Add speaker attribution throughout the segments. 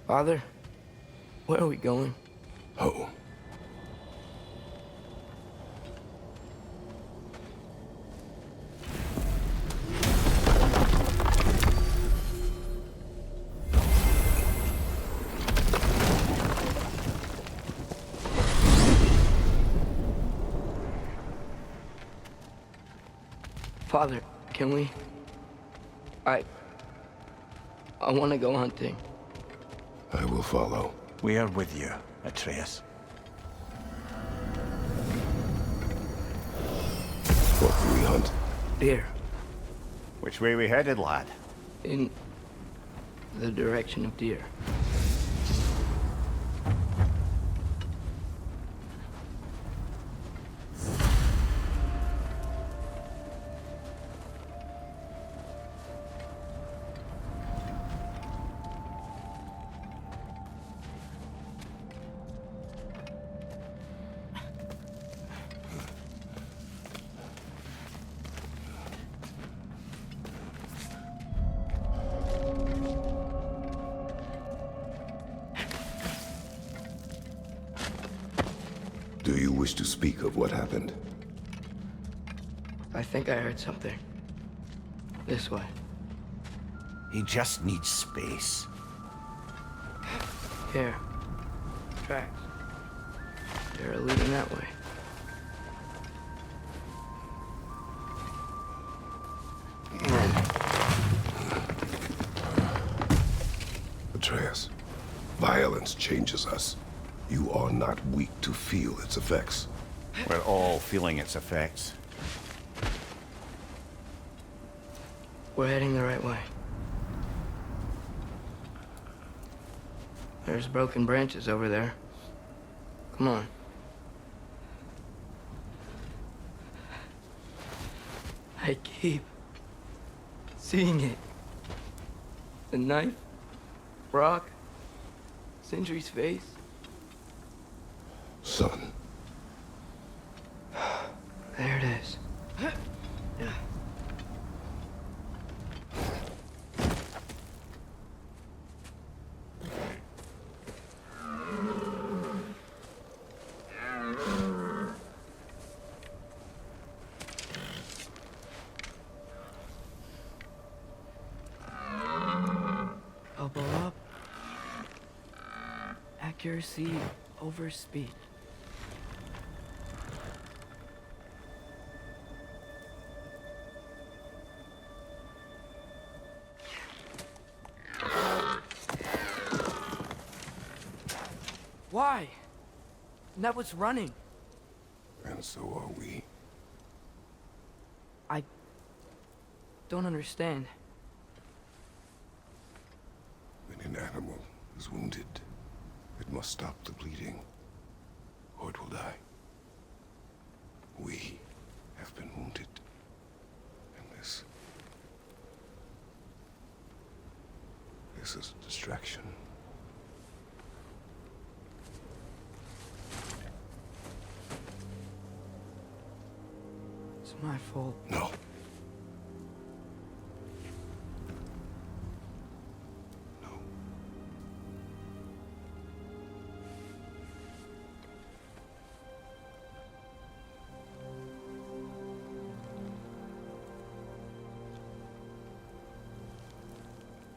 Speaker 1: Father, where are we going?
Speaker 2: Home.
Speaker 1: Father, can we? I want to go hunting.
Speaker 2: I will follow.
Speaker 3: We are with you, Atreus.
Speaker 2: What do we hunt?
Speaker 1: Deer,
Speaker 3: Which way we headed, lad?
Speaker 1: in the direction of deer.
Speaker 2: Do you wish to speak of what happened?
Speaker 1: I think I heard something. This way.
Speaker 3: He just needs space.
Speaker 1: Here. Tracks. They're leading that way.
Speaker 2: Atreus, violence changes us. You are not weak to feel its effects.
Speaker 3: We're all feeling its effects.
Speaker 1: We're heading the right way. There's broken branches over there. Come on. I keep seeing it. The knife, rock, Sindri's face.
Speaker 2: Son,
Speaker 1: There it is. Elbow up. Accuracy over speed. Why? That was running.
Speaker 2: and so are we.
Speaker 1: I don't understand.
Speaker 2: When an animal is wounded, it must stop the bleeding, or it will die. We have been wounded, and this is a distraction.
Speaker 1: It's my fault.
Speaker 2: No. No.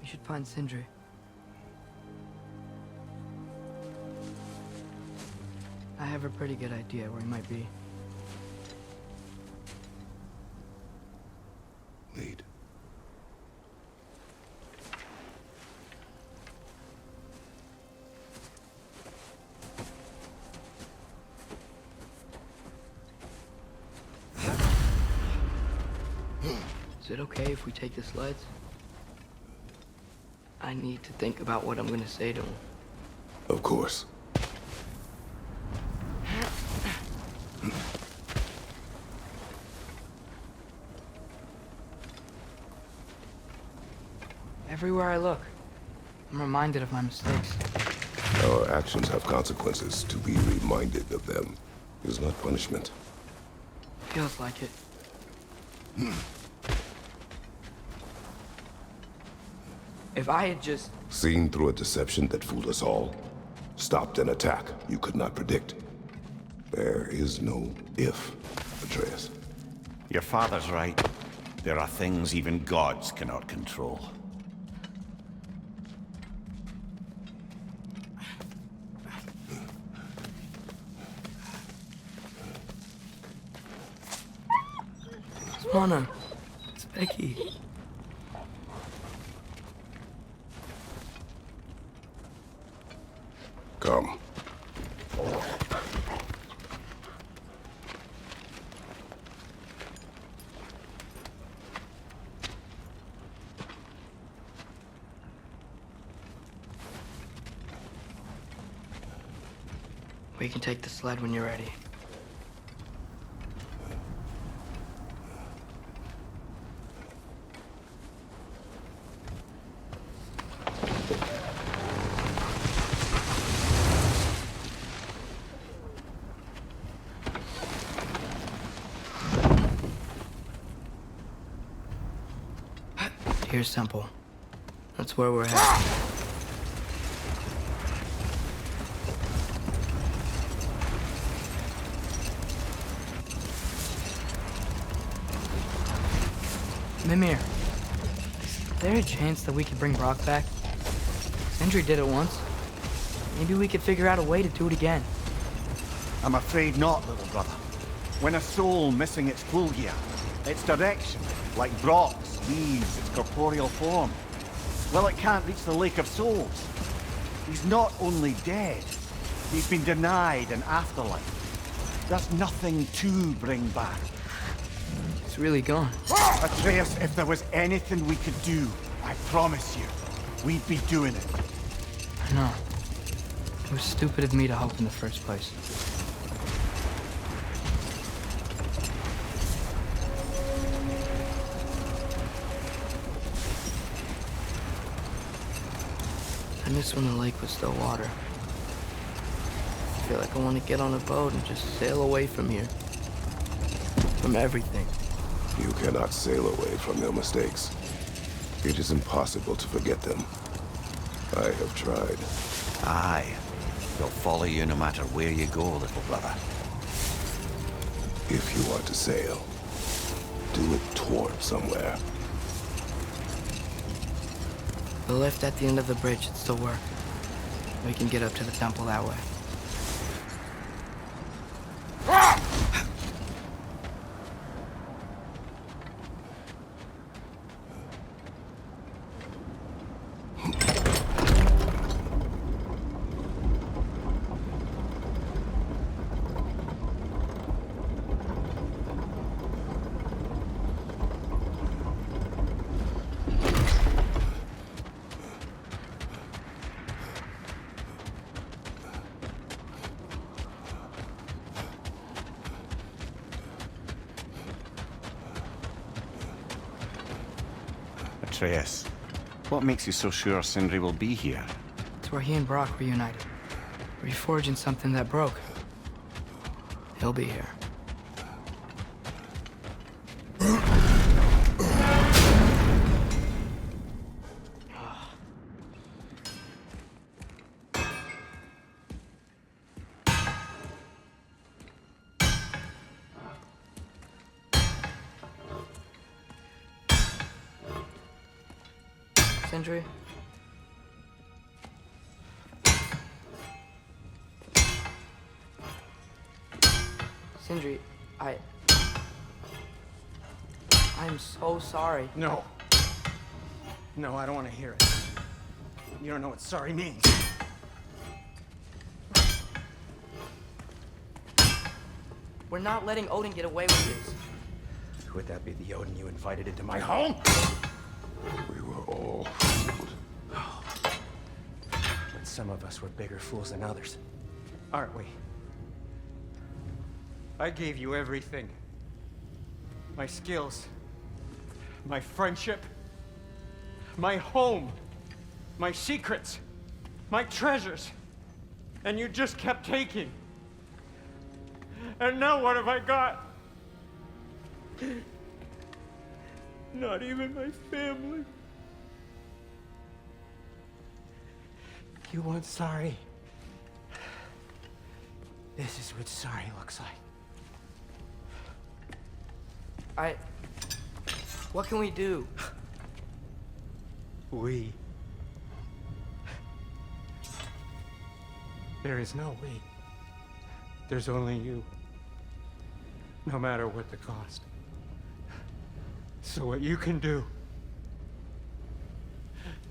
Speaker 1: We should find Sindri. I have a pretty good idea where he might be.
Speaker 2: Lead.
Speaker 1: Is it okay if we take the sleds? I need to think about what I'm gonna say to him.
Speaker 2: Of course.
Speaker 1: Everywhere I look, I'm reminded of my mistakes.
Speaker 2: Our actions have consequences. To be reminded of them is not punishment.
Speaker 1: Feels like it. If I had just...
Speaker 2: Seen through a deception that fooled us all. Stopped an attack you could not predict. There is no if, Atreus.
Speaker 3: Your father's right. There are things even gods cannot control.
Speaker 1: Swana, it's Becky.
Speaker 2: Come.
Speaker 1: We can take the sled when you're ready. Here's Temple. That's where we're headed. Mimir, is there a chance that we could bring Brock back? Sindri did it once. Maybe we could figure out a way to do it again.
Speaker 3: I'm afraid not, little brother. When a soul missing its gear, its direction, like Brock's, leaves its corporeal form, well, it can't reach the Lake of Souls. He's not only dead, he's been denied an afterlife. There's nothing to bring back.
Speaker 1: It's really gone.
Speaker 3: Atreus, if there was anything we could do, I promise you, we'd be doing it.
Speaker 1: I know. It was stupid of me to hope in the first place. I miss when the lake was still water. I feel like I want to get on a boat and just sail away from here. From everything.
Speaker 2: You cannot sail away from your mistakes. It is impossible to forget them. I have tried.
Speaker 3: Aye. They'll follow you no matter where you go, little brother.
Speaker 2: If you are to sail, do it toward somewhere.
Speaker 1: The lift at the end of the bridge should still work. We can get up to the temple that way.
Speaker 3: Atreus, what makes you so sure Sindri will be here?
Speaker 1: It's where he and Brock reunited. Reforging something that broke. He'll be here. Sindri? Sindri, I'm so sorry.
Speaker 4: No. No, I don't want to hear it. You don't know what sorry means.
Speaker 1: We're not letting Odin get away with this.
Speaker 4: Would that be the Odin you invited into my home?
Speaker 2: We were all fooled.
Speaker 4: But some of us were bigger fools than others. Aren't we? I gave you everything. My skills. My friendship. My home. My secrets. My treasures. And you just kept taking. And now what have I got? Not even my family. You want sorry? This is what sorry looks like.
Speaker 1: What can we do?
Speaker 4: We. There is no we. There's only you. No matter what the cost. So what you can do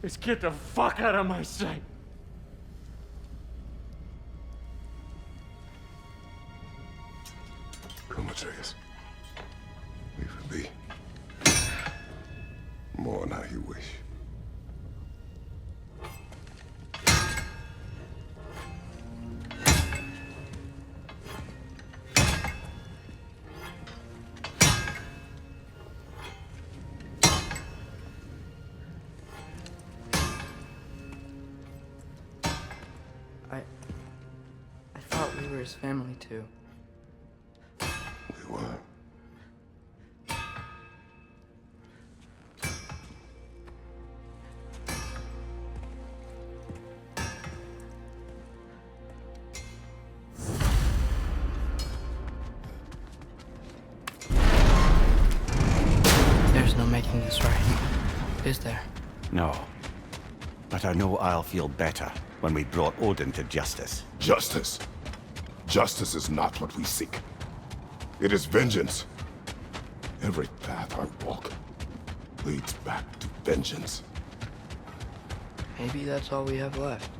Speaker 4: is get the fuck out of my sight.
Speaker 2: Come, Atreus. Leave it be. Mourn how you wish.
Speaker 1: I thought we were his family too.
Speaker 2: We were.
Speaker 1: There's no making this right, is there?
Speaker 3: No. But I know I'll feel better when we brought Odin to justice.
Speaker 2: Justice. Justice is not what we seek. It is vengeance. Every path I walk leads back to vengeance.
Speaker 1: Maybe that's all we have left.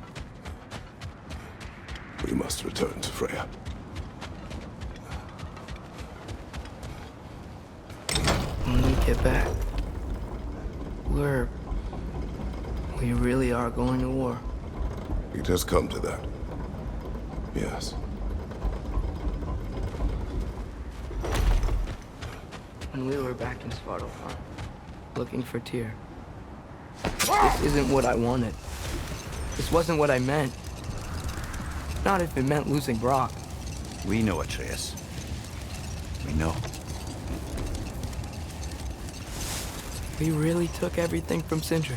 Speaker 2: We must return to Freya.
Speaker 1: When we get back, we really are going to war.
Speaker 2: It has come to that. Yes.
Speaker 1: When we were back in Svartalfheim, looking for Tyr. This isn't what I wanted. This wasn't what I meant. Not if it meant losing Brock.
Speaker 3: We know, Atreus. We know.
Speaker 1: We really took everything from Sindri.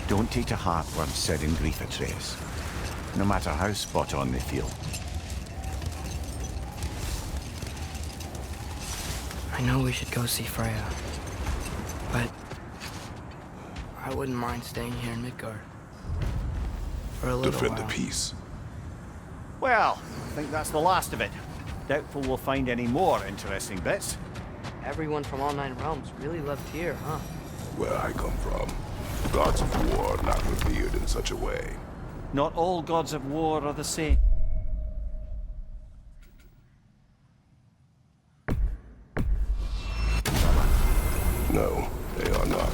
Speaker 3: Don't take to heart words said in grief, Atreus. No matter how spot on they feel.
Speaker 1: I know we should go see Freya, but I wouldn't mind staying here in Midgard for a little
Speaker 2: Defend
Speaker 1: while.
Speaker 2: the peace.
Speaker 3: Well, I think that's the last of it. Doubtful we'll find any more interesting bits.
Speaker 1: Everyone from all 9 realms really loved Tyr, huh?
Speaker 2: Where I come from, gods of war are not revered in such a way.
Speaker 3: Not all gods of war are the same.
Speaker 2: No, they are not.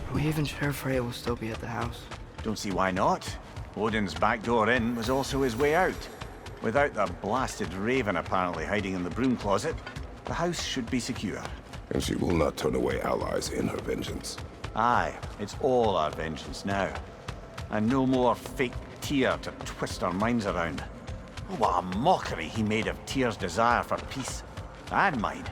Speaker 1: Are we even sure Freya will still be at the house?
Speaker 3: Don't see why not. Odin's back door in was also his way out. Without the blasted raven apparently hiding in the broom closet, the house should be secure.
Speaker 2: And she will not turn away allies in her vengeance.
Speaker 3: Aye, it's all our vengeance now. And no more fake Tyr to twist our minds around. Oh, what a mockery he made of Tyr's desire for peace. And mine.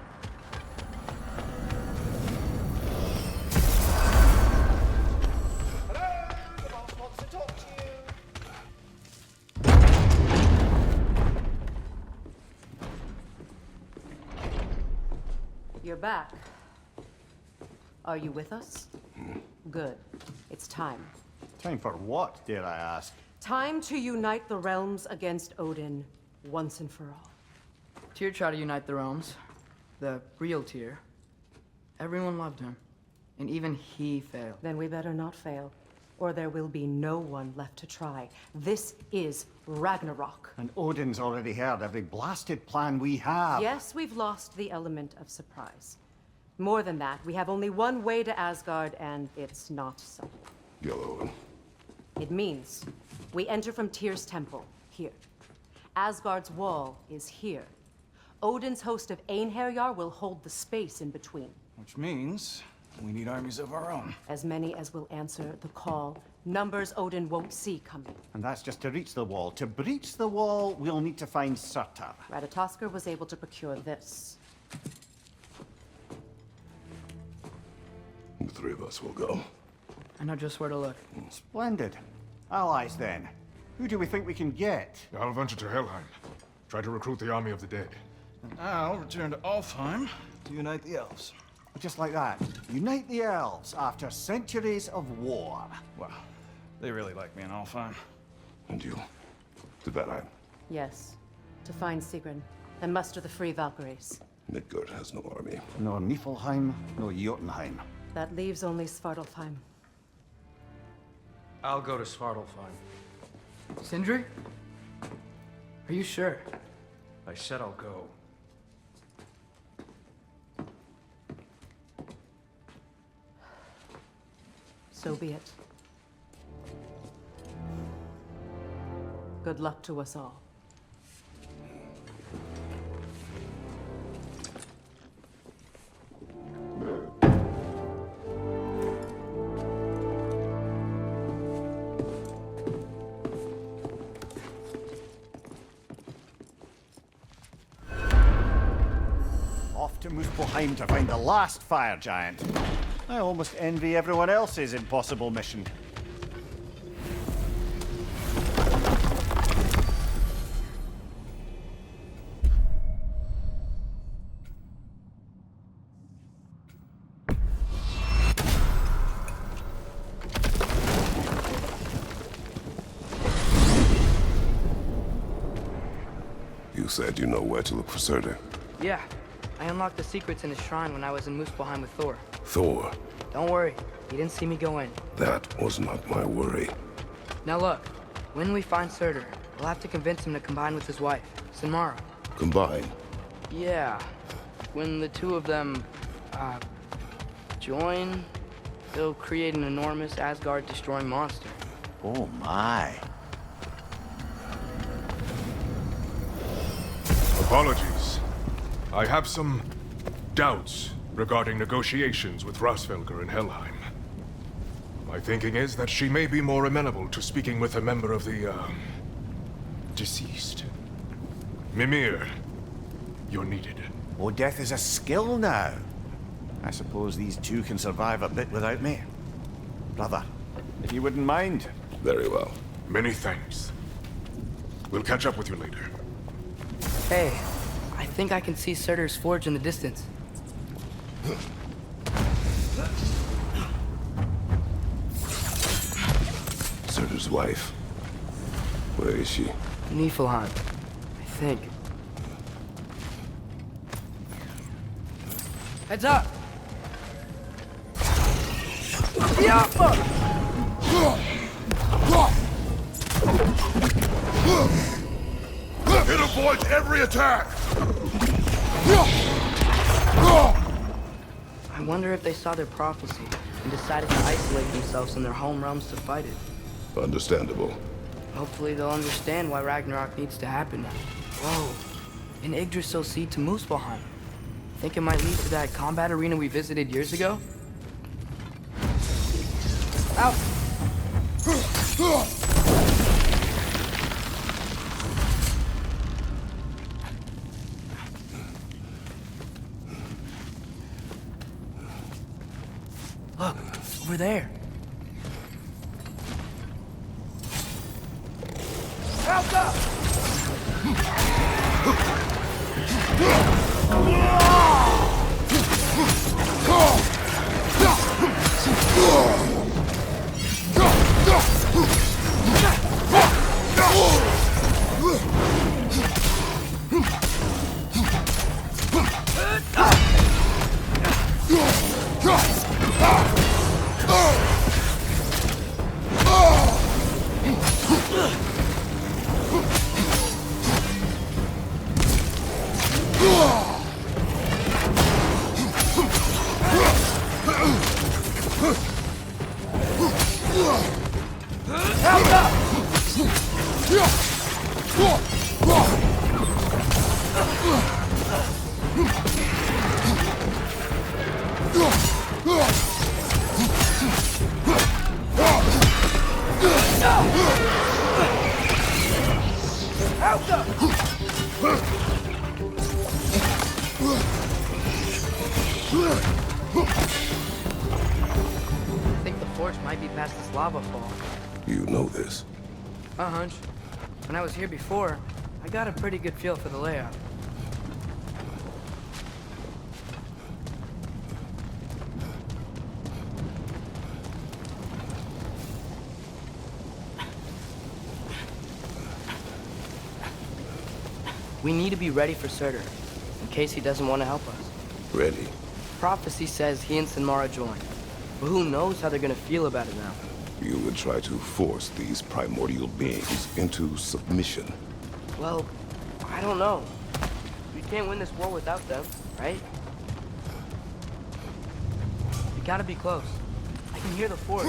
Speaker 5: You're back. Are you with us? Good. It's time.
Speaker 3: Time for what, dare I ask?
Speaker 5: Time to unite the realms against Odin, once and for all.
Speaker 1: Tyr tried to unite the realms. The real Tyr. Everyone loved him. And even he failed.
Speaker 5: Then we better not fail, or there will be no one left to try. This is Ragnarok.
Speaker 3: And Odin's already heard every blasted plan we have.
Speaker 5: Yes, we've lost the element of surprise. More than that, we have only one way to Asgard, and it's not subtle.
Speaker 2: Yellow.
Speaker 5: It means we enter from Tyr's temple, here. Asgard's wall is here. Odin's host of Einherjar will hold the space in between.
Speaker 4: Which means we need armies of our own.
Speaker 5: As many as will answer the call. Numbers Odin won't see coming.
Speaker 3: And that's just to reach the wall. To breach the wall, we'll need to find Surtar.
Speaker 5: Ratatoskr was able to procure this.
Speaker 2: The three of us will go.
Speaker 1: I know just where to look.
Speaker 3: Splendid. Allies then. Who do we think we can get?
Speaker 6: I'll venture to Helheim. Try to recruit the army of the dead.
Speaker 7: I'll return to Alfheim to unite the elves.
Speaker 3: Just like that. Unite the elves after centuries of war.
Speaker 7: Wow, they really like me in Alfheim.
Speaker 2: And you? To Valheim.
Speaker 5: Yes. To find Sigrun and muster the free Valkyries.
Speaker 2: Midgard has no army.
Speaker 3: No Niflheim, no Jotunheim.
Speaker 5: That leaves only Svartalfheim.
Speaker 4: I'll go to Svartalfheim.
Speaker 1: Sindri? Are you sure?
Speaker 4: I said I'll go.
Speaker 5: So be it. Good luck to us all.
Speaker 3: Off to Muspelheim to find the last fire giant. I almost envy everyone else's impossible mission.
Speaker 2: You said you know where to look for Surtur.
Speaker 1: Yeah. I unlocked the secrets in his shrine when I was in Muspelheim with Thor.
Speaker 2: Thor.
Speaker 1: Don't worry. He didn't see me go in.
Speaker 2: That was not my worry.
Speaker 1: Now look. When we find Surtur, we'll have to convince him to combine with his wife, Sinmara.
Speaker 2: Combine.
Speaker 1: Yeah. When the two of them, join, they'll create an enormous Asgard-destroying monster.
Speaker 3: Oh my.
Speaker 6: Apologies. I have some doubts regarding negotiations with Rasvelger in Helheim. My thinking is that she may be more amenable to speaking with a member of the, deceased. Mimir, you're needed.
Speaker 3: Oh, death is a skill now. I suppose these two can survive a bit without me. Brother, if you wouldn't mind.
Speaker 2: Very well.
Speaker 6: Many thanks. We'll catch up with you later.
Speaker 1: Hey, I think I can see Surtur's forge in the distance.
Speaker 2: Surtur's wife. Where is she?
Speaker 1: Niflheim, I think. Heads up!
Speaker 2: It avoids every attack!
Speaker 1: I wonder if they saw their prophecy and decided to isolate themselves in their home realms to fight it.
Speaker 2: Understandable.
Speaker 1: Hopefully they'll understand why Ragnarok needs to happen now. Whoa, an Yggdrasil seed to Muspelheim. Think it might lead to that combat arena we visited years ago? Out! Look, over there. torch might be past this lava fall.
Speaker 2: You know this.
Speaker 1: A hunch. When I was here before, I got a pretty good feel for the layout. We need to be ready for Surtur, in case he doesn't want to help us.
Speaker 2: Ready.
Speaker 1: Prophecy says he and Sinmara join, but who knows how they're gonna feel about it now.
Speaker 2: You would try to force these primordial beings into submission.
Speaker 1: Well, I don't know. We can't win this war without them, right? We gotta be close. I can hear the force.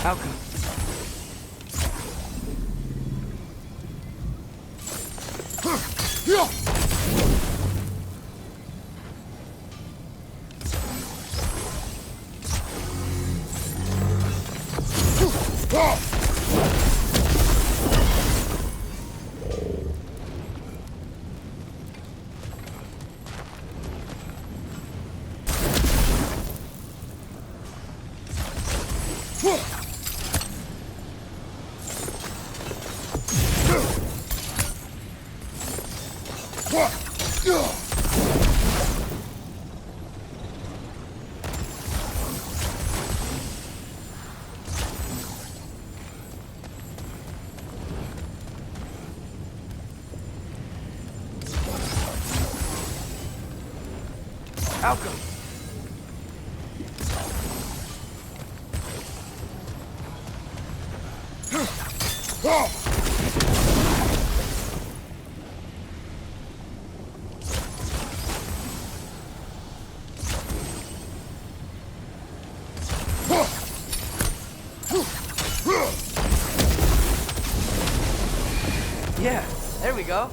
Speaker 1: How come? How come? Yeah, there we go.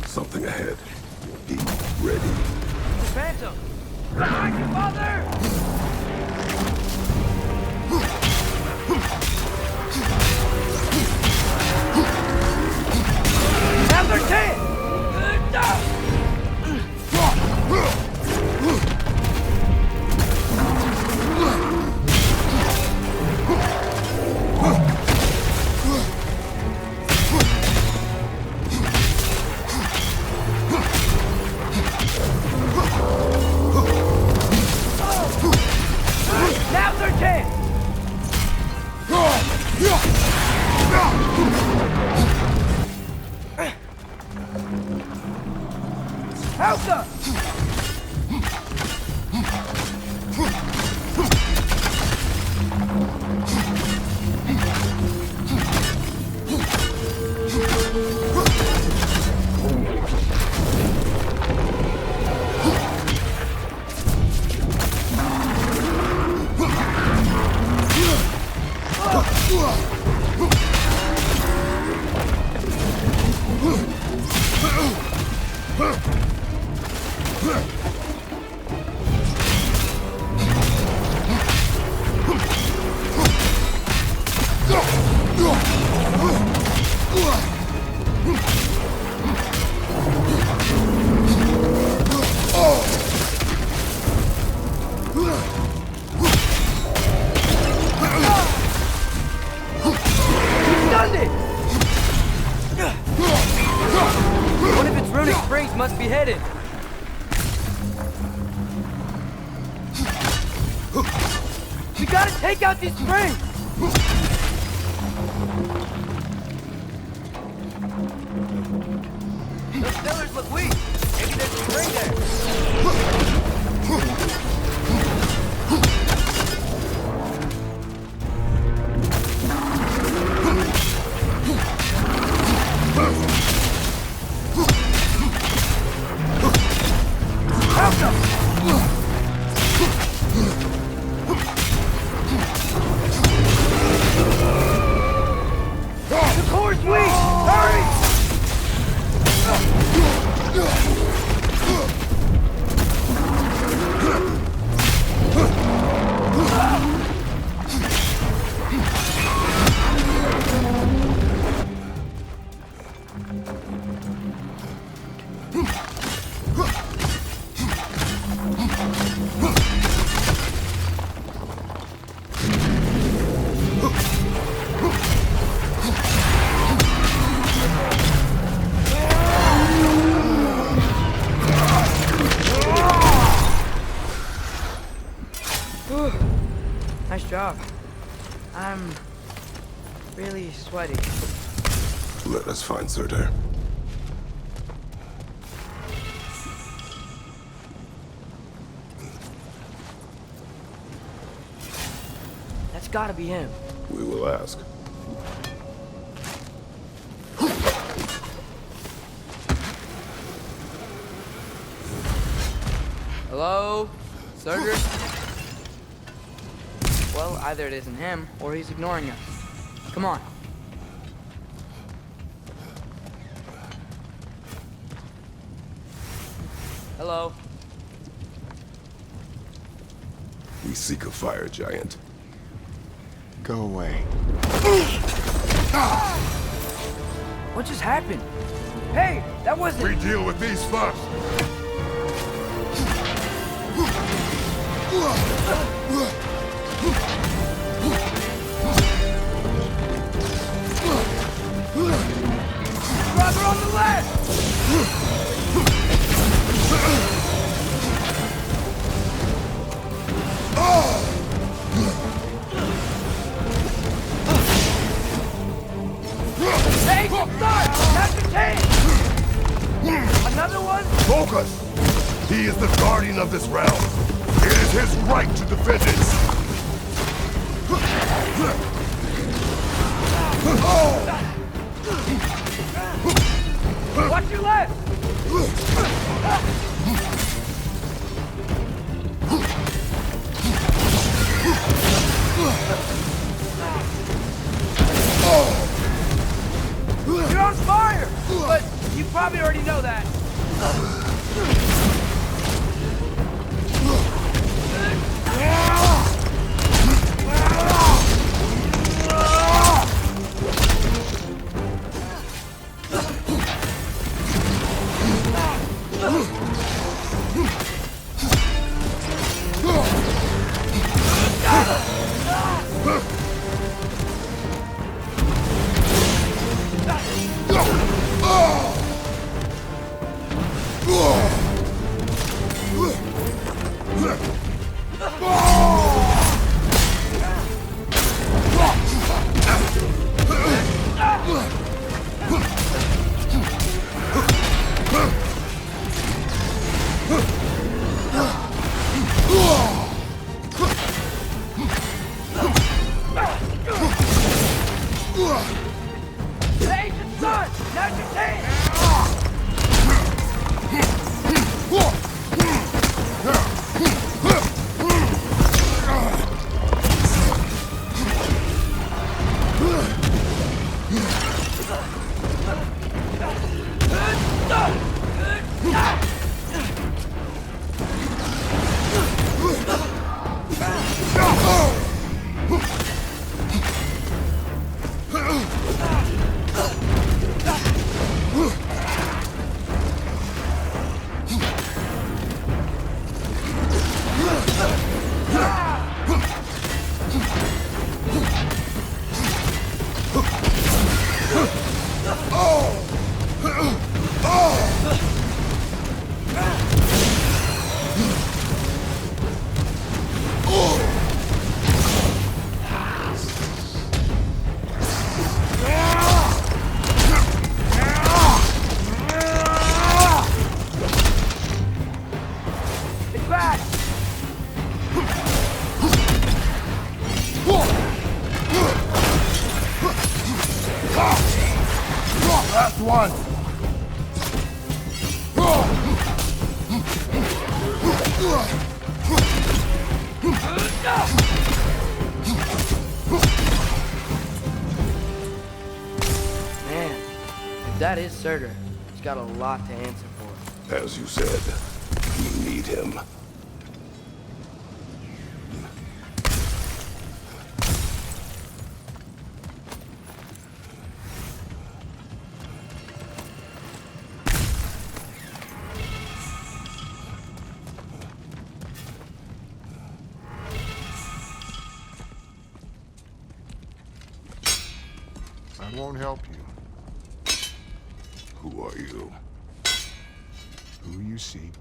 Speaker 2: Something ahead. Be ready.
Speaker 1: Phantom! Attack your father! Now they're dead! Now they're dead! Alpha! Stunned it! One of its runic springs must be headed. We gotta take out these springs! Those pillars look weak. Maybe there's a spring there. I'm really sweaty.
Speaker 2: Let us find Surtur.
Speaker 1: That's gotta be him.
Speaker 2: We will ask.
Speaker 1: Hello? Surtur? Well, either it isn't him, or he's ignoring us. Come on. Hello?
Speaker 2: We seek a fire giant.
Speaker 3: Go away.
Speaker 1: What just happened? Hey, that wasn't...
Speaker 2: We deal with these first!
Speaker 1: Brother on the left! Hey, son! That's the change! Another one?
Speaker 2: Focus! He is the guardian of this realm. It is his right to defend it.
Speaker 1: Watch your left! You're on fire! But you probably already know that.
Speaker 2: Last one!
Speaker 1: Man, if that is Surtur, he's got a lot to answer for.
Speaker 2: As you said, we need him.
Speaker 8: I won't help you.
Speaker 2: Who are you?
Speaker 8: Who you seek,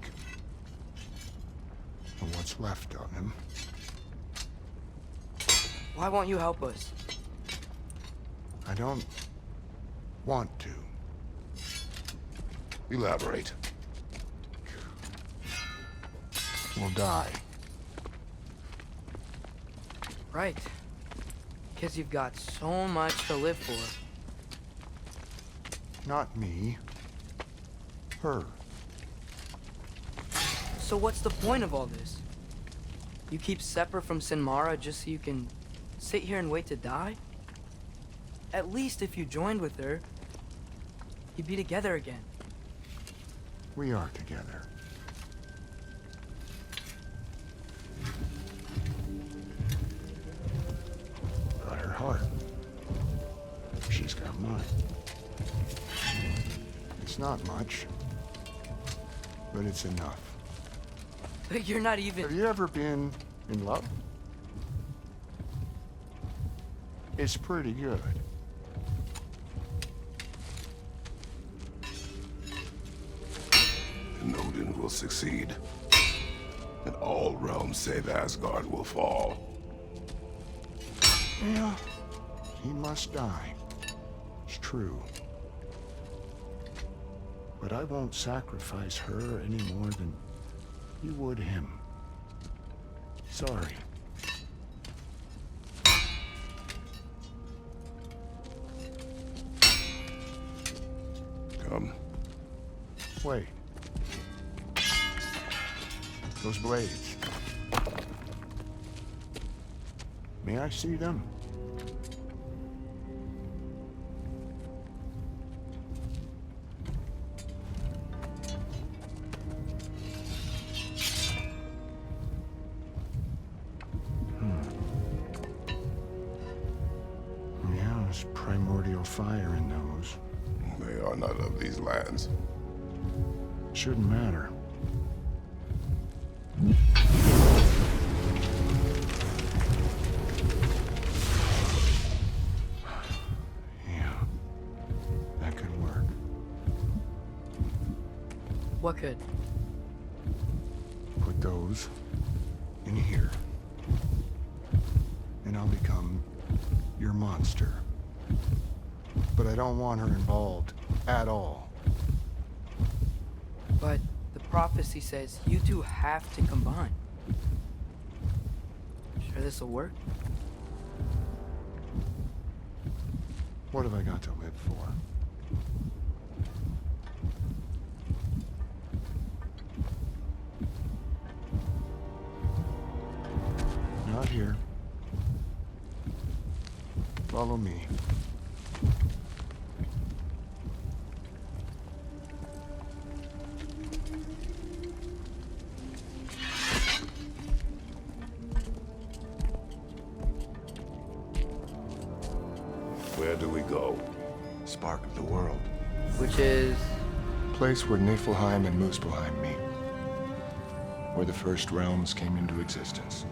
Speaker 8: and what's left of him.
Speaker 1: Why won't you help us?
Speaker 8: I don't want to.
Speaker 2: Elaborate.
Speaker 8: We'll die.
Speaker 1: Right. Because you've got so much to live for.
Speaker 8: Not me. Her.
Speaker 1: So what's the point of all this? You keep separate from Sinmara just so you can sit here and wait to die? At least if you joined with her, you'd be together again.
Speaker 8: We are together. Got her heart. She's got mine. It's not much, but it's enough.
Speaker 1: But you're not even...
Speaker 8: Have you ever been in love? It's pretty good.
Speaker 2: And Odin will succeed. And all realms save Asgard will fall.
Speaker 8: Yeah, he must die. It's true. But I won't sacrifice her any more than you would him. Sorry.
Speaker 2: Come.
Speaker 8: Wait. Those blades. May I see them? Yeah, there's primordial fire in those.
Speaker 2: They are not of these lands.
Speaker 8: Shouldn't matter. Yeah, that could work.
Speaker 1: What could?
Speaker 8: Put those in here. And I'll become your monster. But I don't want her involved at all.
Speaker 1: But the prophecy says you two have to combine. Sure this'll work?
Speaker 8: What have I got to live for? Not here. Follow me.
Speaker 2: Where do we go?
Speaker 8: Spark of the world.
Speaker 1: Which is...
Speaker 8: Place where Niflheim and Muspelheim meet. Where the first realms came into existence.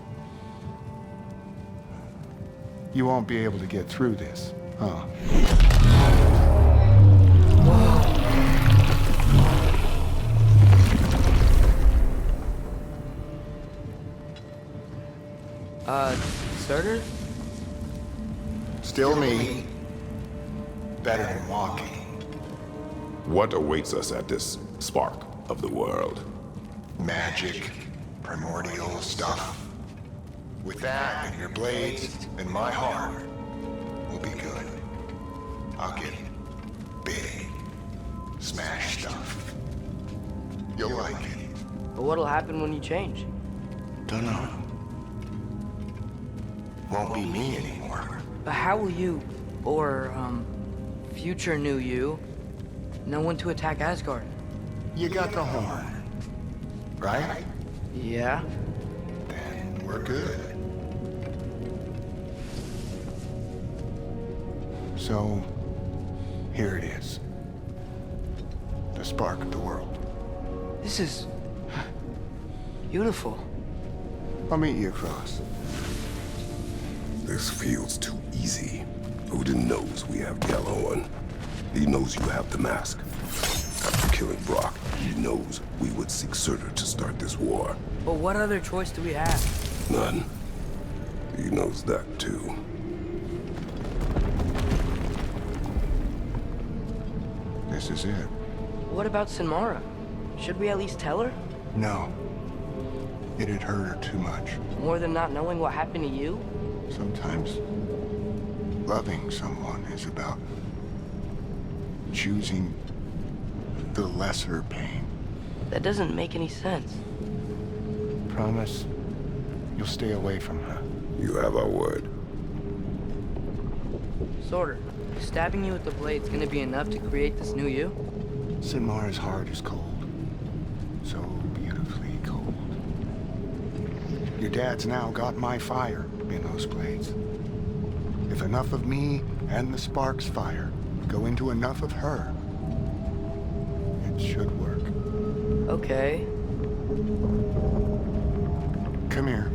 Speaker 8: You won't be able to get through this, huh?
Speaker 1: Surtur?
Speaker 8: Still me. Better than walking.
Speaker 2: What awaits us at this spark of the world?
Speaker 8: Magic, primordial stuff. With that and your blades and my heart, we'll be good. I'll get big. Smash stuff. You'll like it.
Speaker 1: But what'll happen when you change?
Speaker 8: Dunno. Won't be me anymore.
Speaker 1: But how will you, or, future new you, know when to attack Asgard?
Speaker 8: You got the horn, right?
Speaker 1: Yeah?
Speaker 8: Then we're good. So, here it is. The spark of the world.
Speaker 1: This is... beautiful.
Speaker 8: I'll meet you across.
Speaker 2: This feels too easy. Odin knows we have Yellowin. He knows you have the mask. After killing Brock, he knows we would seek Surtur to start this war.
Speaker 1: But what other choice do we have?
Speaker 2: None. He knows that too.
Speaker 8: This is it.
Speaker 1: What about Sinmara? Should we at least tell her?
Speaker 8: No. It'd hurt her too much.
Speaker 1: More than not knowing what happened to you?
Speaker 8: Sometimes loving someone is about choosing the lesser pain.
Speaker 1: That doesn't make any sense.
Speaker 8: Promise you'll stay away from her.
Speaker 2: You have our word.
Speaker 1: Sorter, stabbing you with the blade's gonna be enough to create this new you?
Speaker 8: Sinmara's heart is cold. So beautifully cold. Your dad's now got my fire in those blades. If enough of me and the spark's fire go into enough of her, it should work.
Speaker 1: Okay.
Speaker 8: Come here.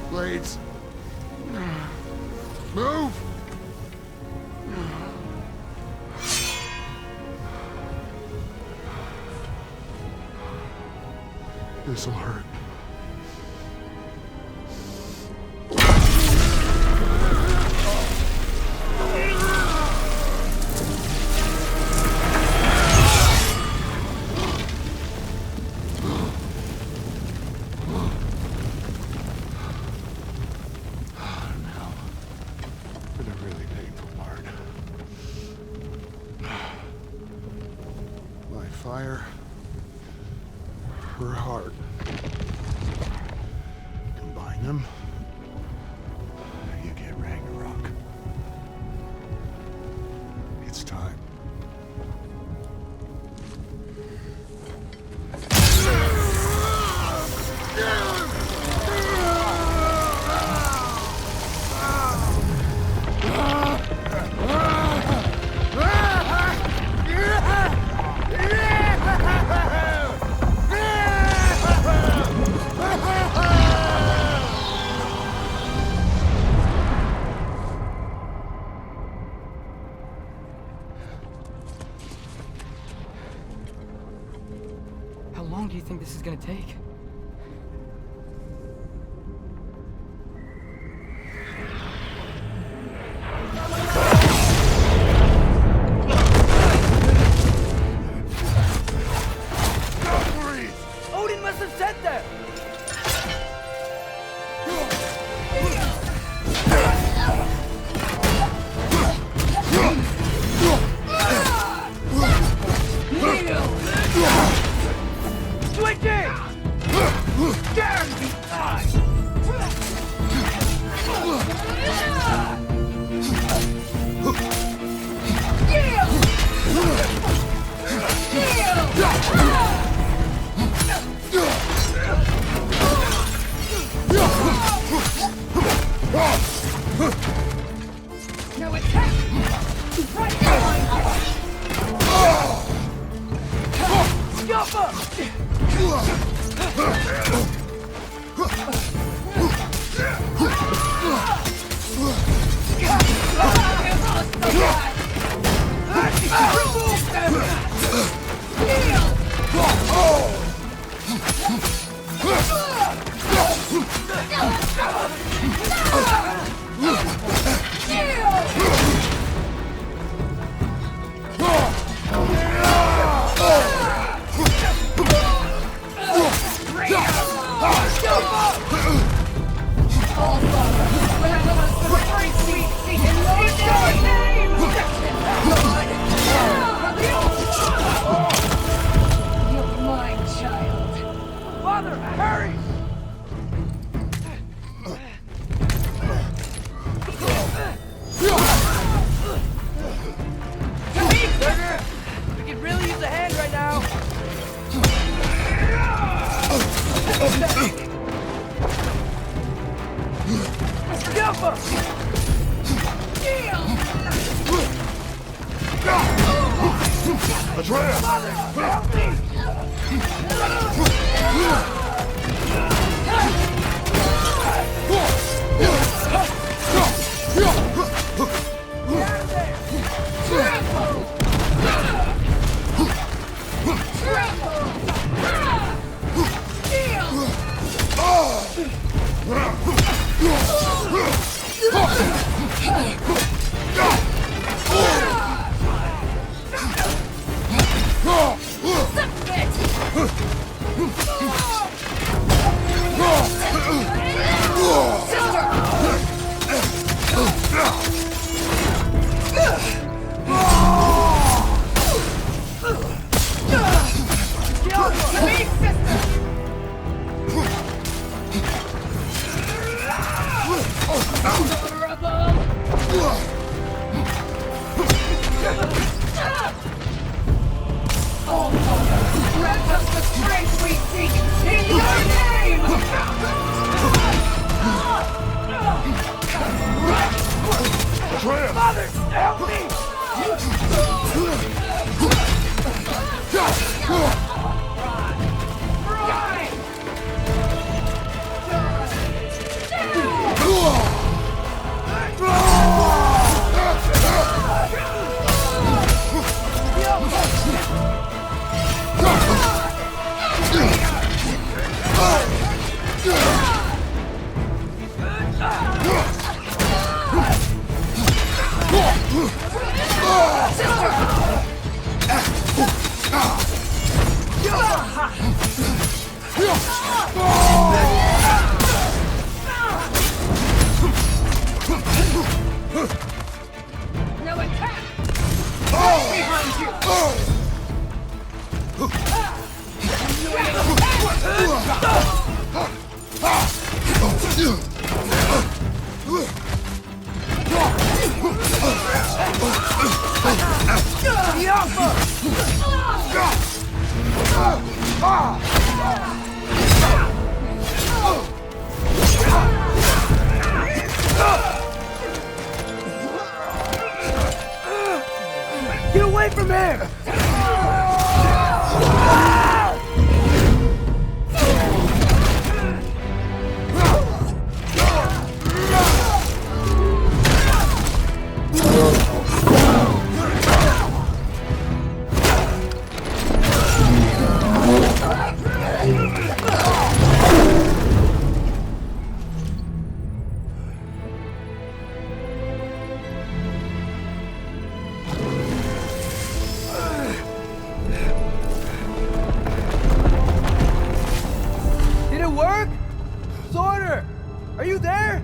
Speaker 8: Blades. Move! This'll hurt. Fire, her heart. Combine them, you get Ragnarok. It's time.
Speaker 1: How long do you think this is gonna take? Odin must have sent them!
Speaker 9: Now attack! Right behind you! Remove them!
Speaker 1: We could really use a hand right now.
Speaker 2: Atreus!
Speaker 9: Help me!
Speaker 1: Get away from here! Are you there?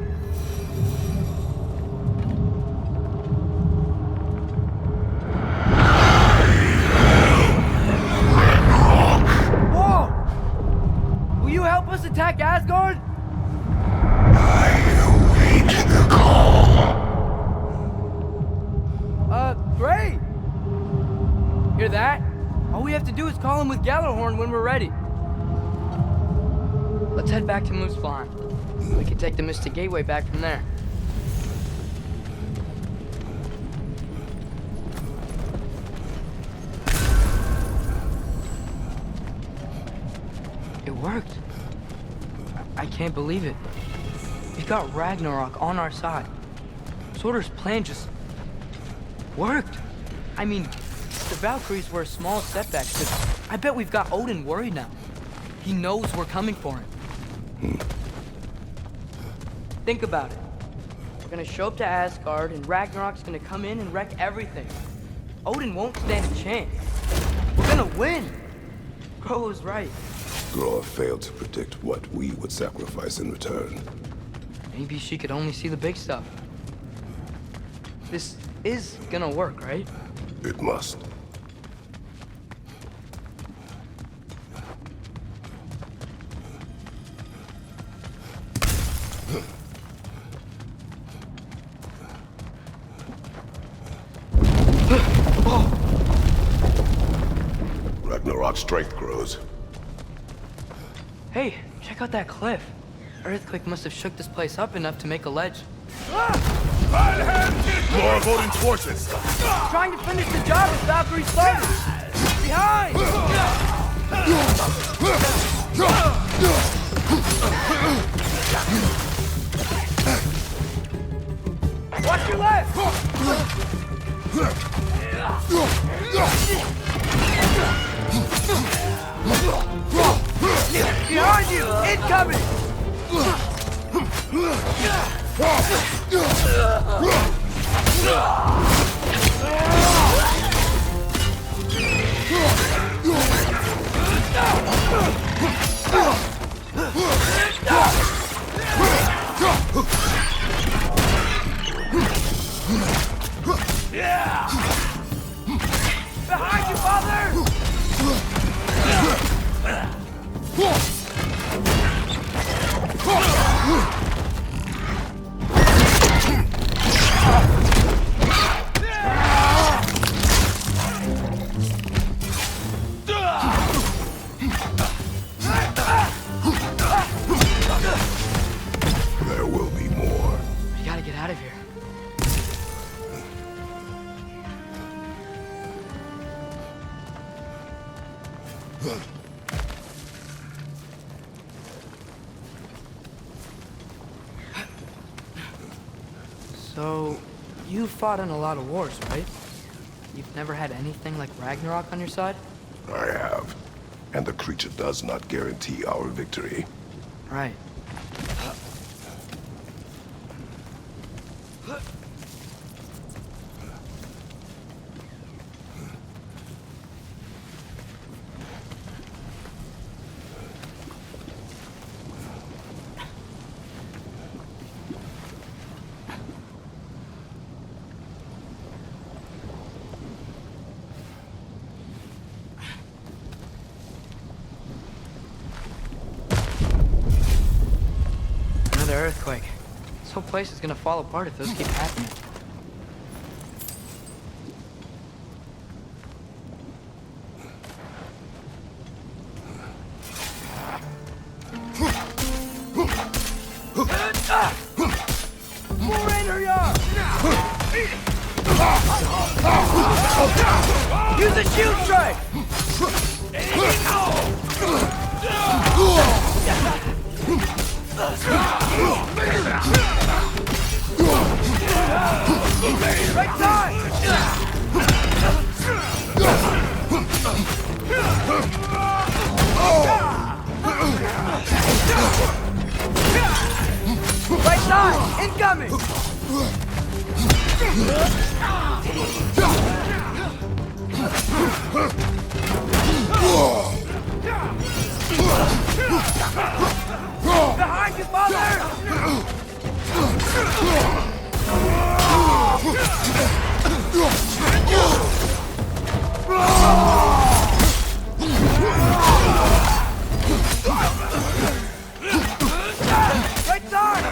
Speaker 1: Whoa! Will you help us attack Asgard?
Speaker 8: I await the call.
Speaker 1: Great! Hear that? All we have to do is call him with Gjallarhorn when we're ready. Let's head back to Muspelheim. We can take the Mystic Gateway back from there. It worked. I can't believe it. We got Ragnarok on our side. Surtur's plan just worked. I mean, the Valkyries were a small setback, but I bet we've got Odin worried now. He knows we're coming for him. Think about it. We're gonna show up to Asgard, and Ragnarok's gonna come in and wreck everything. Odin won't stand a chance. We're gonna win. Groa was right.
Speaker 2: Groa failed to predict what we would sacrifice in return.
Speaker 1: Maybe she could only see the big stuff. This is gonna work, right?
Speaker 2: It must. Ragnarok's strength grows.
Speaker 1: Hey, check out that cliff. Earthquake must have shook this place up enough to make a ledge.
Speaker 2: More voting forces!
Speaker 1: Trying to finish the job as Valkyrie started! Behind! Watch your left! Behind you! Incoming! Behind you, father!
Speaker 2: There will be more.
Speaker 1: We gotta get out of here. So, you fought in a lot of wars, right? You've never had anything like Ragnarok on your side?
Speaker 2: I have. And the creature does not guarantee our victory.
Speaker 1: Right. Another earthquake. This whole place is gonna fall apart if those keep happening. Use the shield strike! Right side! Right side! Incoming! Behind you, father! Right side!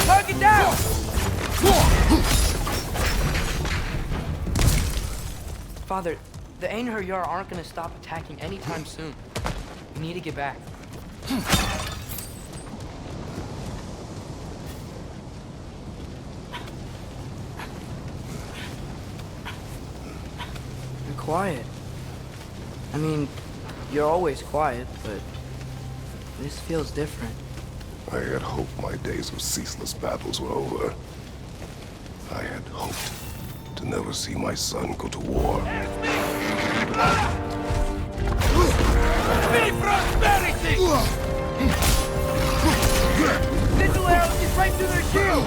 Speaker 1: Target down! Father, the Einherjar aren't gonna stop attacking anytime soon. We need to get back. You're quiet. I mean, you're always quiet, but this feels different.
Speaker 2: I had hoped my days of ceaseless battles were over. I had hoped to never see my son go to war.
Speaker 9: Be prosperity!
Speaker 1: Little arrow is
Speaker 9: right through their shield!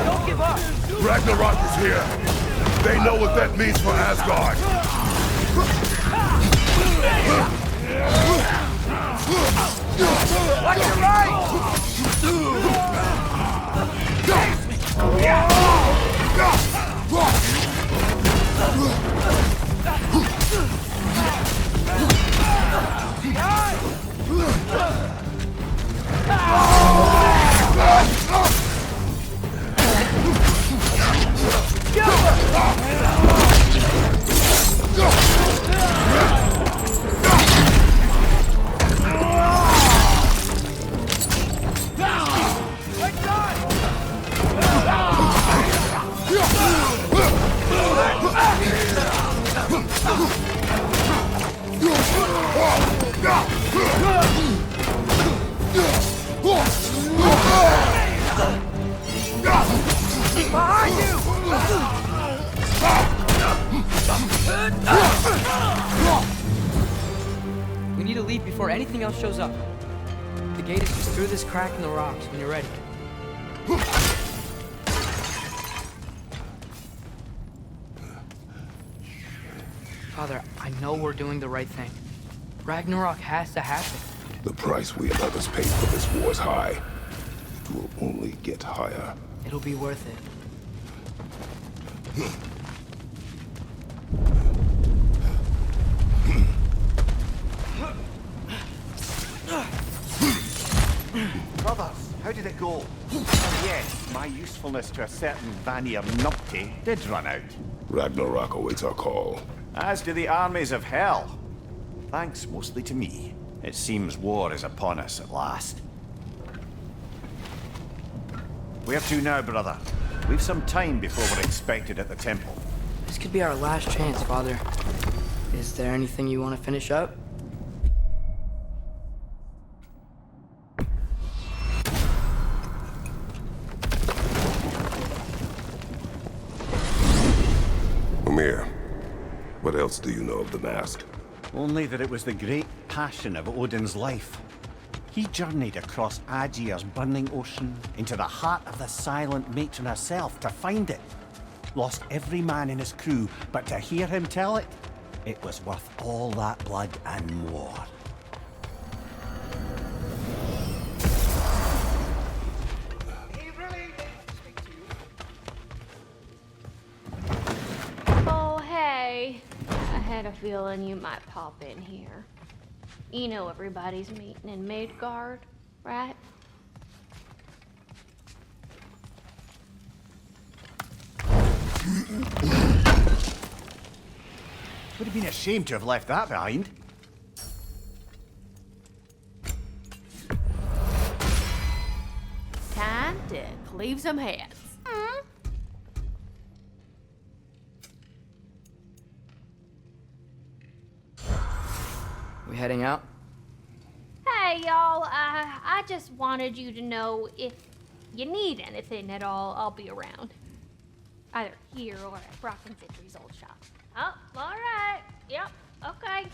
Speaker 9: Don't give up!
Speaker 2: Ragnarok is here! They know what that means for Asgard!
Speaker 9: Watch your right! Behind you!
Speaker 1: We need to leave before anything else shows up. The gate is just through this crack in the rocks when you're ready. Father, I know we're doing the right thing. Ragnarok has to happen.
Speaker 2: The price we and others paid for this war is high. It will only get higher.
Speaker 1: It'll be worth it.
Speaker 3: Brothers, how did it go? Oh, yes, my usefulness to a certain Vanir numpty did run out.
Speaker 2: Ragnarok awaits our call.
Speaker 3: As do the armies of hell. Thanks mostly to me. It seems war is upon us at last. Where to now, brother? We've some time before we're expected at the temple.
Speaker 1: This could be our last chance, Father. Is there anything you want to finish up?
Speaker 2: Mimir, what else do you know of the mask?
Speaker 3: Only that it was the great passion of Odin's life. He journeyed across Aegir's burning ocean into the heart of the silent matron herself to find it. Lost every man in his crew, but to hear him tell it, it was worth all that blood and more.
Speaker 10: Oh, hey. I had a feeling you might pop in here. You know everybody's meeting in Midgard, right?
Speaker 3: Would have been a shame to have left that behind.
Speaker 10: Time to cleave some heads.
Speaker 1: We heading out?
Speaker 10: Hey, y'all. I just wanted you to know if you need anything at all, I'll be around. Either here or at Brock and Victory's old shop. Oh, all right. Yep, okay.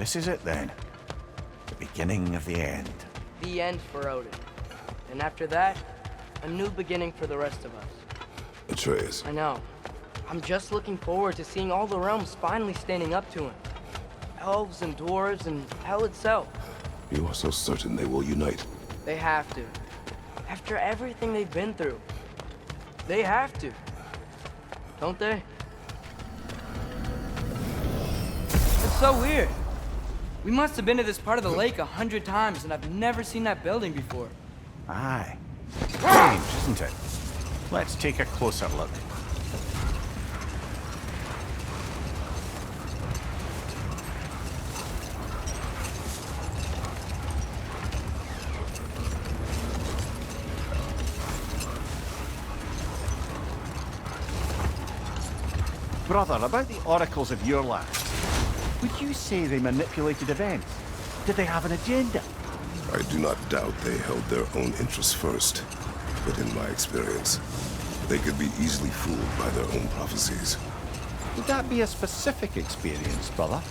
Speaker 3: this is it then. The beginning of the end.
Speaker 1: The end for Odin. And after that, a new beginning for the rest of us.
Speaker 2: Atreus,
Speaker 1: I know. I'm just looking forward to seeing all the realms finally standing up to him. Elves and dwarves and hell itself.
Speaker 2: you are so certain they will unite.
Speaker 1: They have to. After everything they've been through. They have to. Don't they? It's so weird. We must have been to this part of the lake 100 times, and I've never seen that building before.
Speaker 3: Aye. Strange, isn't it? Let's take a closer look. Brother, about the oracles of your land, would you say they manipulated events? Did they have an agenda?
Speaker 2: I do not doubt they held their own interests first. But in my experience, they could be easily fooled by their own prophecies.
Speaker 3: Would that be a specific experience, brother?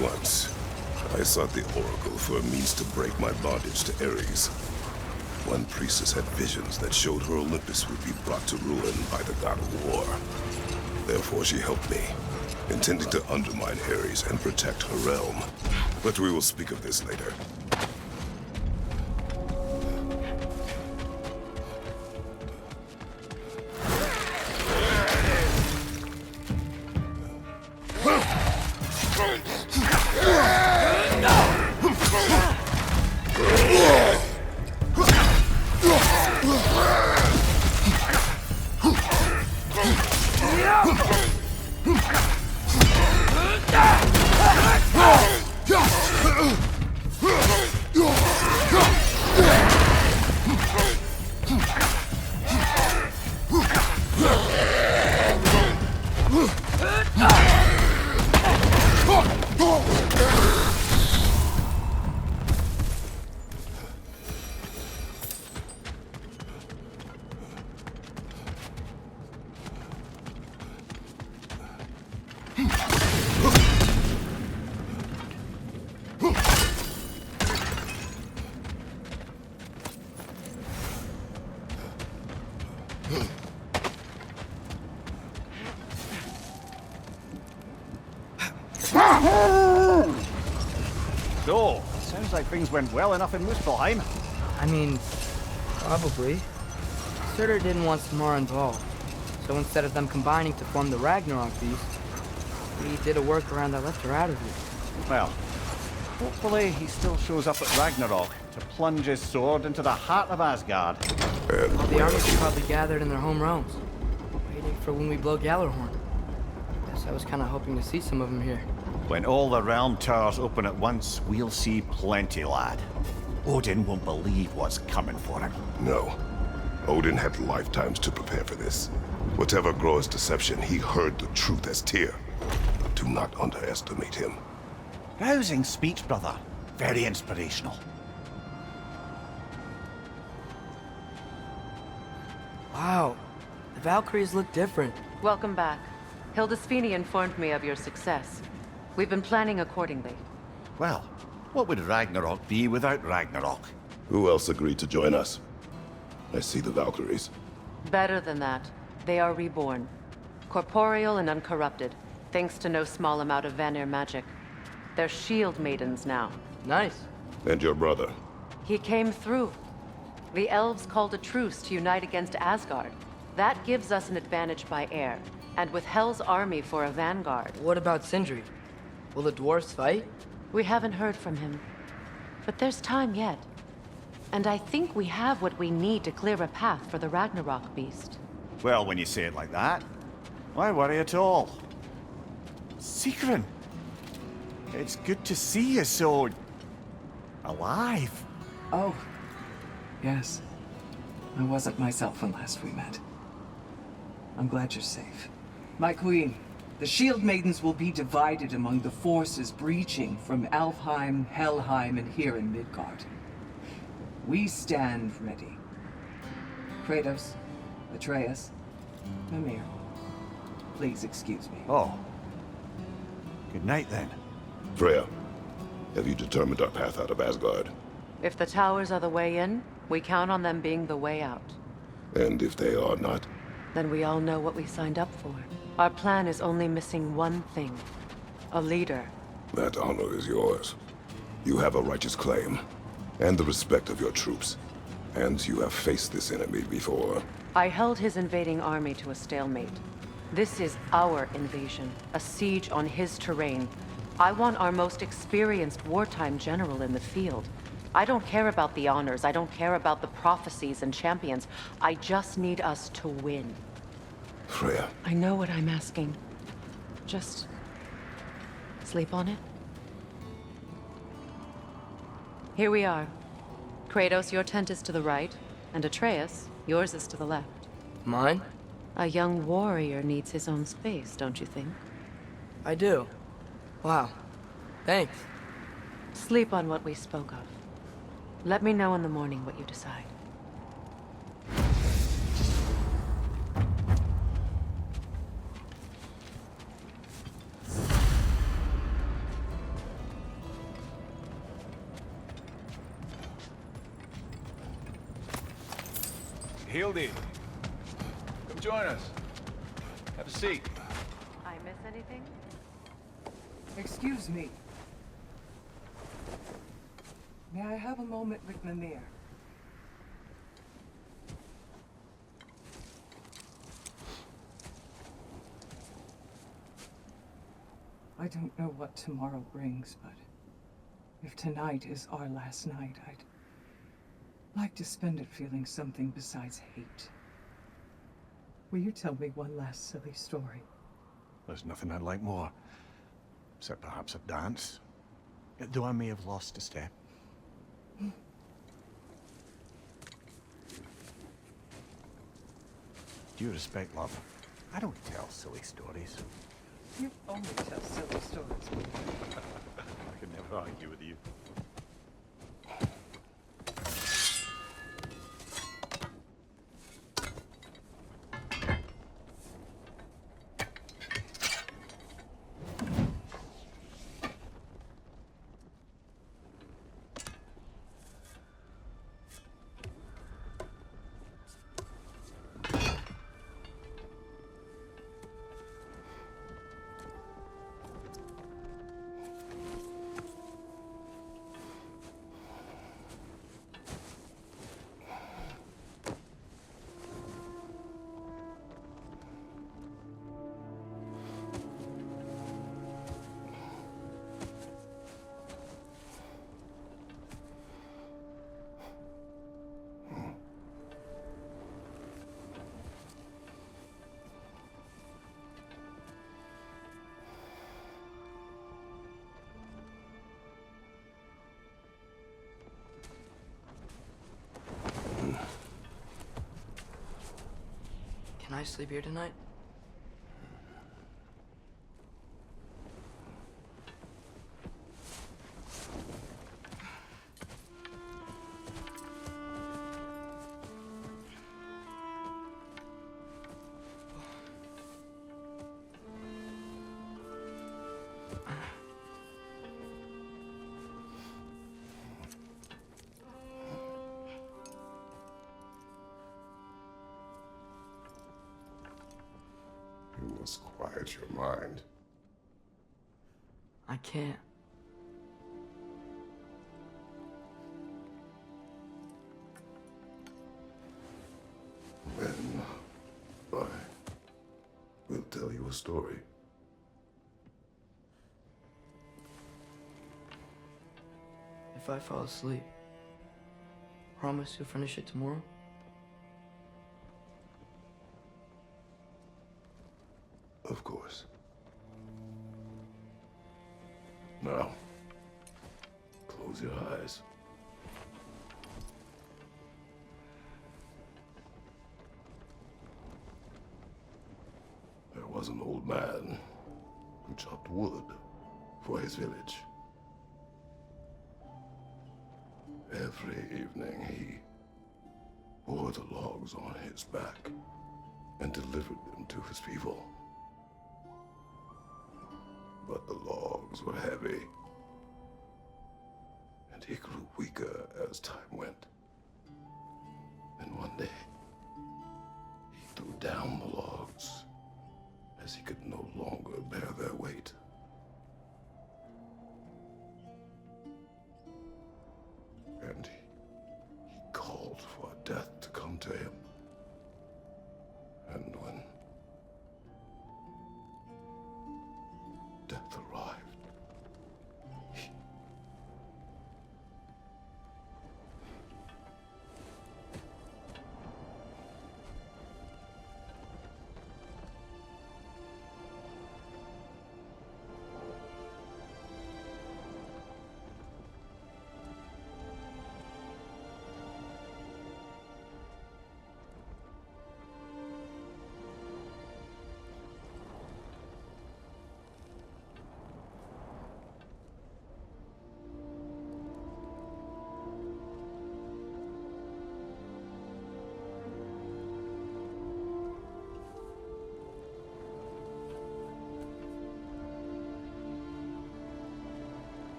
Speaker 2: Once, I sought the Oracle for a means to break my bondage to Ares. One priestess had visions that showed her Olympus would be brought to ruin by the God of War. Therefore she helped me, intending to undermine Ares and protect her realm. But we will speak of this later.
Speaker 3: So, sounds like things went well enough in Muspelheim.
Speaker 1: I mean, probably. Surtur didn't want Samar involved. So instead of them combining to form the Ragnarok beast, we did a workaround that left her out of it.
Speaker 3: Well, hopefully he still shows up at Ragnarok to plunge his sword into the heart of Asgard.
Speaker 1: All the armies are probably gathered in their home realms, waiting for when we blow Gjallarhorn. Guess I was kind of hoping to see some of them here.
Speaker 3: When all the realm towers open at once, we'll see plenty, lad. Odin won't believe what's coming for him.
Speaker 2: No. Odin had lifetimes to prepare for this. Whatever Groa's deception, he heard the truth as Tyr. Do not underestimate him.
Speaker 3: Rousing speech, brother. Very inspirational.
Speaker 1: Wow, the Valkyries look different.
Speaker 5: Welcome back. Hildisvini informed me of your success. We've been planning accordingly.
Speaker 3: Well, what would Ragnarok be without Ragnarok?
Speaker 2: Who else agreed to join us? I see the Valkyries.
Speaker 5: Better than that, they are reborn. Corporeal and uncorrupted, thanks to no small amount of Vanir magic. They're shield maidens now.
Speaker 1: Nice.
Speaker 2: And your brother?
Speaker 5: He came through. The elves called a truce to unite against Asgard. That gives us an advantage by air, and with Hel's army for a vanguard.
Speaker 1: What about Sindri? Will the dwarves fight?
Speaker 5: We haven't heard from him. But there's time yet. And I think we have what we need to clear a path for the Ragnarok beast.
Speaker 3: Well, when you say it like that, why worry at all? Sigrun, it's good to see you so... alive.
Speaker 11: Oh, yes. I wasn't myself when last we met. I'm glad you're safe. My queen, the Shield Maidens will be divided among the forces breaching from Alfheim, Helheim, and here in Midgard. We stand ready. Kratos, Atreus, Mimir, please excuse me.
Speaker 3: Oh. Good night, then.
Speaker 2: Freya, have you determined our path out of Asgard?
Speaker 5: If the towers are the way in, we count on them being the way out.
Speaker 2: And if they are not?
Speaker 5: Then we all know what we signed up for. Our plan is only missing one thing. A leader.
Speaker 2: That honor is yours. You have a righteous claim, and the respect of your troops. And you have faced this enemy before.
Speaker 5: I held his invading army to a stalemate. This is our invasion, a siege on his terrain. I want our most experienced wartime general in the field. I don't care about the honors, I don't care about the prophecies and champions. I just need us to win.
Speaker 2: Freya.
Speaker 5: I know what I'm asking. Just sleep on it. Here we are. Kratos, your tent is to the right, and Atreus, yours is to the left.
Speaker 1: Mine?
Speaker 5: A young warrior needs his own space, don't you think?
Speaker 1: I do. Wow. Thanks.
Speaker 5: Sleep on what we spoke of. Let me know in the morning what you decide.
Speaker 7: Hildy, come join us. Have a seat.
Speaker 5: I miss anything?
Speaker 11: Excuse me. May I have a moment with Mimir? I don't know what tomorrow brings, but if tonight is our last night, I'd like to spend it feeling something besides hate. Will you tell me one last silly story?
Speaker 3: There's nothing I'd like more. Except perhaps a dance. Though I may have lost a step. Due respect, love, I don't tell silly stories.
Speaker 11: You only tell silly stories.
Speaker 3: I can never argue with you.
Speaker 1: Can I sleep here tonight?
Speaker 2: You must quiet your mind.
Speaker 1: I can't.
Speaker 2: Then I will tell you a story.
Speaker 1: If I fall asleep, promise you'll finish it tomorrow?
Speaker 2: Of course. Now, close your eyes. There was an old man who chopped wood for his village. Every evening he bore the logs on his back and delivered them to his people. But the logs were heavy, and he grew weaker as time went. And one day, he threw down the logs as he could no longer bear their weight. And he called for death to come to him. And when death arrived,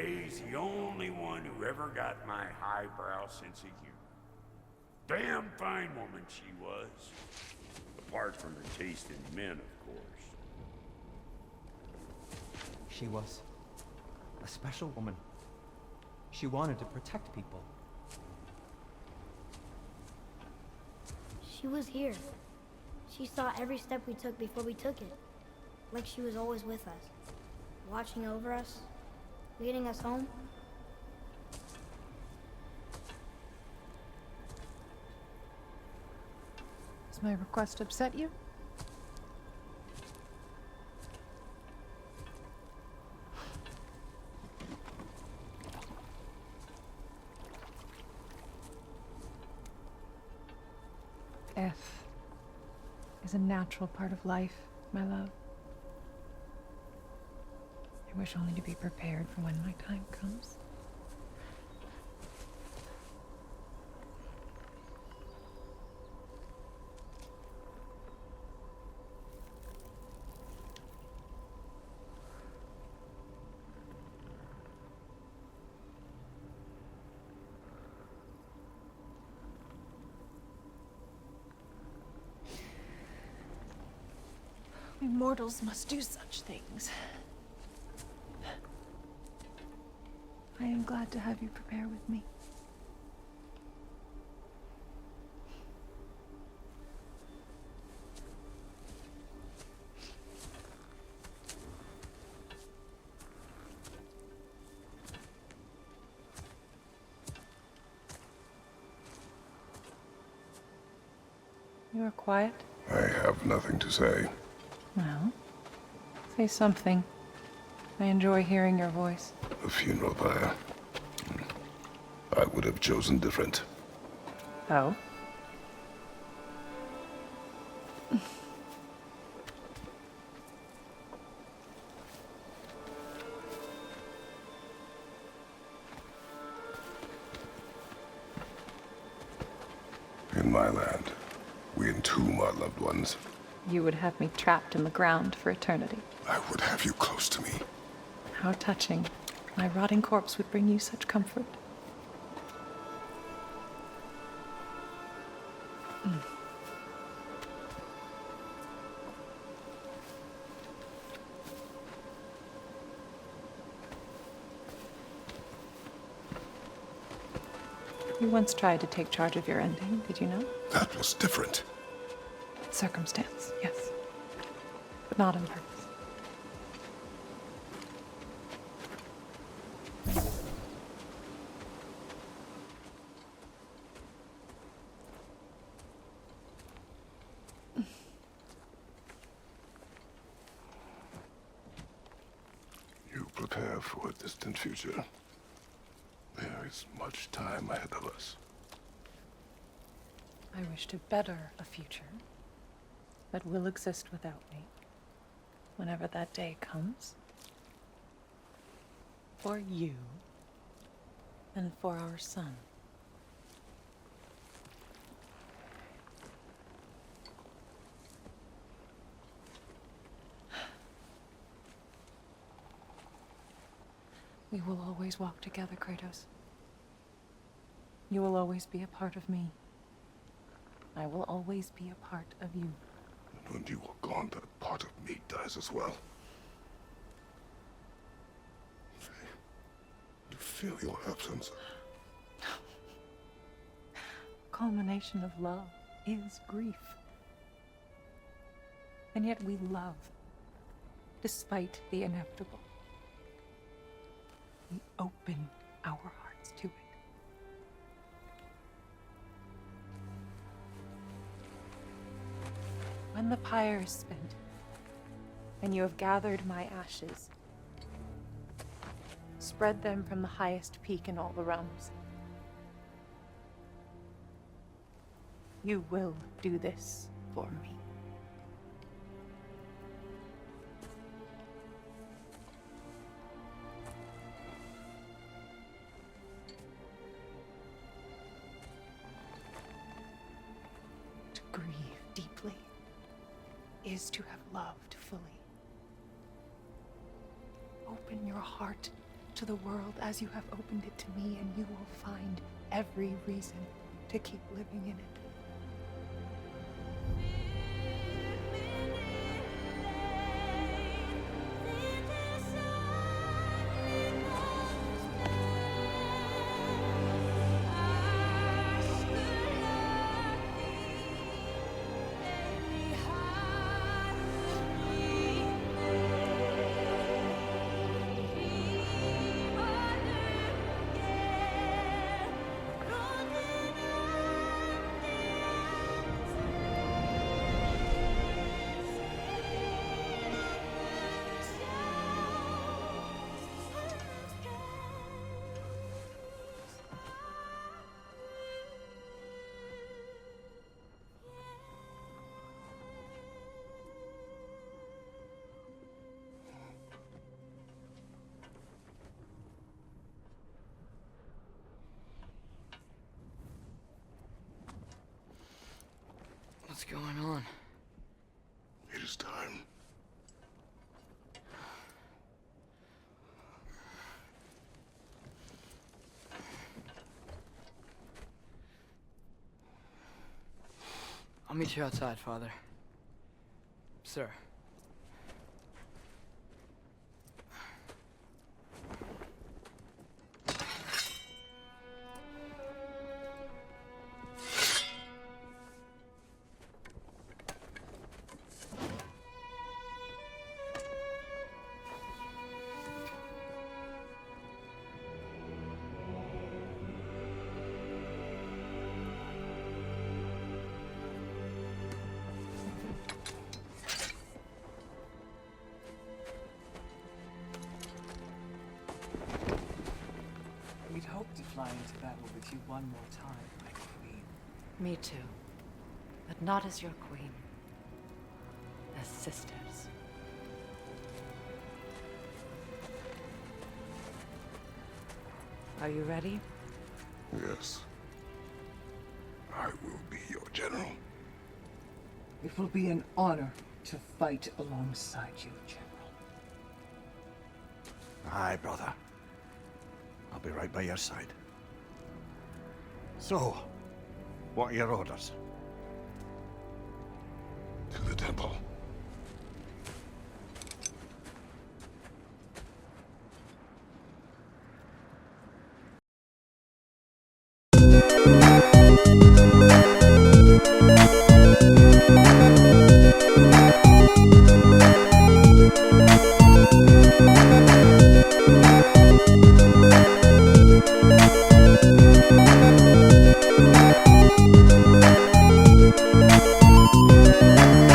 Speaker 12: He's the only one who ever got my highbrow sense of humor. Damn fine woman she was. Apart from her taste in men, of course.
Speaker 13: She was a special woman. She wanted to protect people.
Speaker 14: She was here. She saw every step we took before we took it. Like she was always with us. Watching over us. Leading us home.
Speaker 15: Does my request upset you? Death is a natural part of life, my love. I wish only to be prepared for when my time comes. We mortals must do such things. I am glad to have you prepare with me. You are quiet?
Speaker 2: I have nothing to say.
Speaker 15: Well, say something. I enjoy hearing your voice.
Speaker 2: A funeral pyre. I would have chosen different.
Speaker 15: Oh?
Speaker 2: In my land, we entomb our loved ones.
Speaker 15: You would have me trapped in the ground for eternity.
Speaker 2: I would have you close to me.
Speaker 15: How touching. My rotting corpse would bring you such comfort. You once tried to take charge of your ending, did you know?
Speaker 2: That was different.
Speaker 15: Circumstance, yes. But not on purpose.
Speaker 2: You prepare for a distant future. There is much time ahead of us.
Speaker 15: I wish to better a future that will exist without me, whenever that day comes. For you, and for our son. We will always walk together, Kratos. You will always be a part of me. I will always be a part of you.
Speaker 2: When you are gone, that part of me dies as well. You feel your absence.
Speaker 15: Culmination of love is grief. And yet we love, despite the inevitable. We open our hearts to it. When the pyre is spent, and you have gathered my ashes, spread them from the highest peak in all the realms. You will do this for me. To grieve deeply is to have loved fully. Open your heart to the world as you have opened it to me, and you will find every reason to keep living in it.
Speaker 1: What's going on?
Speaker 2: It is time.
Speaker 1: I'll meet you outside, Father. Sir.
Speaker 11: We'd hoped to fly into battle with you one more time, my queen.
Speaker 5: Me too. But not as your queen. As sisters. Are you ready?
Speaker 2: Yes. I will be your general.
Speaker 11: It will be an honor to fight alongside you, General.
Speaker 3: Aye, brother. I'll be right by your side. So, what are your orders?
Speaker 2: To the temple.